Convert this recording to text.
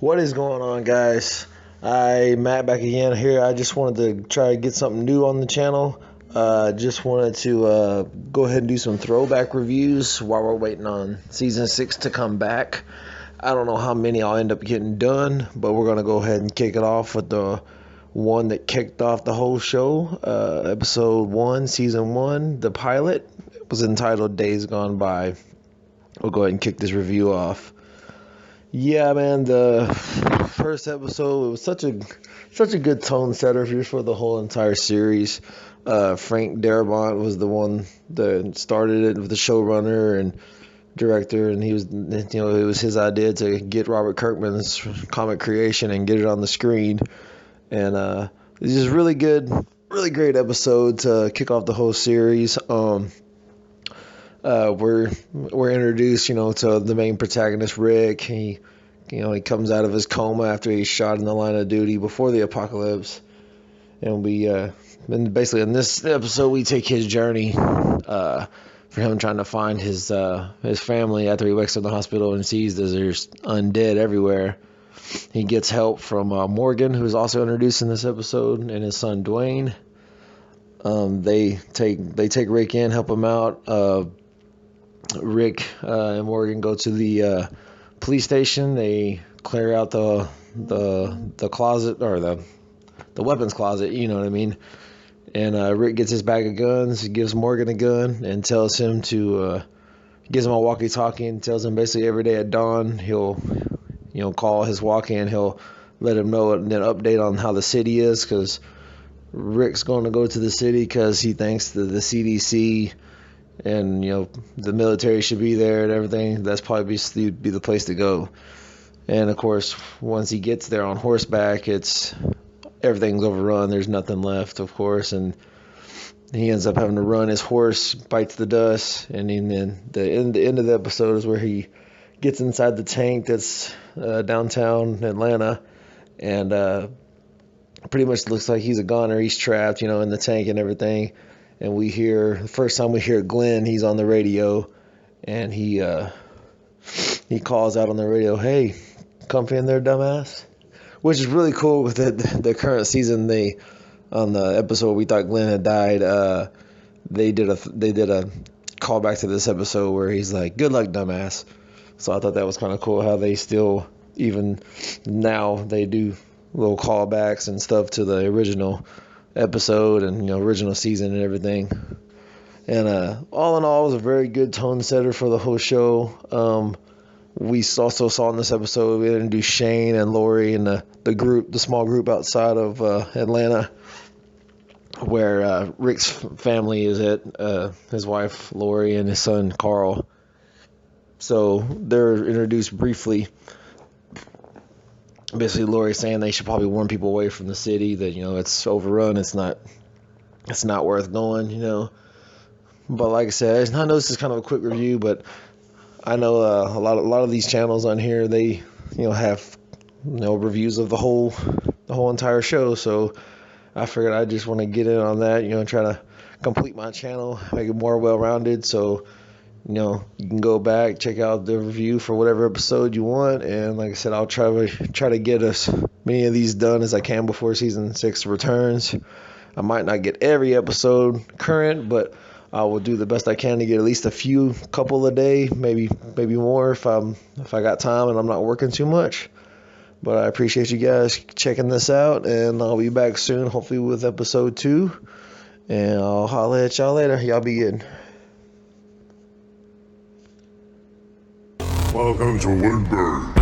What is going on, guys? Matt back again here. I just wanted to try to get something new on the channel. Just wanted to go ahead and do some throwback reviews while we're waiting on season 6 to come back. I don't know how many I'll end up getting done, but we're going to go ahead and kick it off with the one that kicked off the whole show. Episode 1, season 1, the pilot. It was entitled Days Gone By. We'll go ahead and kick this review off. Yeah, man, the first episode, it was such a good tone setter for the whole entire series. Frank Darabont was the one that started it with the showrunner and director, and he was, it was his idea to get Robert Kirkman's comic creation and get it on the screen. And it's just really good, really great episode to kick off the whole series. We're introduced, to the main protagonist, Rick. He comes out of his coma after he's shot in the line of duty before the apocalypse, and basically in this episode we take his journey for him trying to find his family after he wakes up in the hospital and sees that there's undead everywhere. He gets help from Morgan, who's also introduced in this episode, and his son Dwayne. They take Rick in, help him out. Rick and Morgan go to the police station. They clear out the closet, or the weapons closet, you know what I mean. And Rick gets his bag of guns, gives Morgan a gun, and tells him gives him a walkie-talkie and tells him basically every day at dawn he'll call his walkie and he'll let him know and then update on how the city is, because Rick's going to go to the city because he thinks that the CDC and the military should be there and everything. That's probably be the place to go. And of course, once he gets there on horseback, everything's overrun. There's nothing left, of course, and he ends up having to run. His horse bites the dust, and then the end of the episode is where he gets inside the tank that's downtown Atlanta, and pretty much looks like he's a goner. He's trapped, in the tank and everything. And the first time we hear Glenn, he's on the radio, and he calls out on the radio, "Hey, comfy in there, dumbass," which is really cool. With the current season, on the episode we thought Glenn had died, they did a callback to this episode where he's like, "Good luck, dumbass." So I thought that was kind of cool how they still, even now, they do little callbacks and stuff to the original episode and original season and everything. And all in all, it was a very good tone setter for the whole show. We also saw in this episode, we introduced Shane and Lori and the small group outside of Atlanta, where Rick's family is at, his wife Lori and his son Carl. So they're introduced briefly. Basically, Lori's saying they should probably warn people away from the city, that it's overrun, it's not worth going, But like I said, I know this is kind of a quick review, but I know a lot of these channels on here, they have reviews of the whole entire show. So I figured I just want to get in on that, try to complete my channel, make it more well-rounded. So you can go back, check out the review for whatever episode you want, and like I said, I'll try to get as many of these done as I can before season 6 returns. I might not get every episode current, but I will do the best I can to get at least a couple a day, maybe more if I got time and I'm not working too much. But I appreciate you guys checking this out, and I'll be back soon, hopefully with episode 2, and I'll holler at y'all later. Y'all be good. Welcome to Woodburn.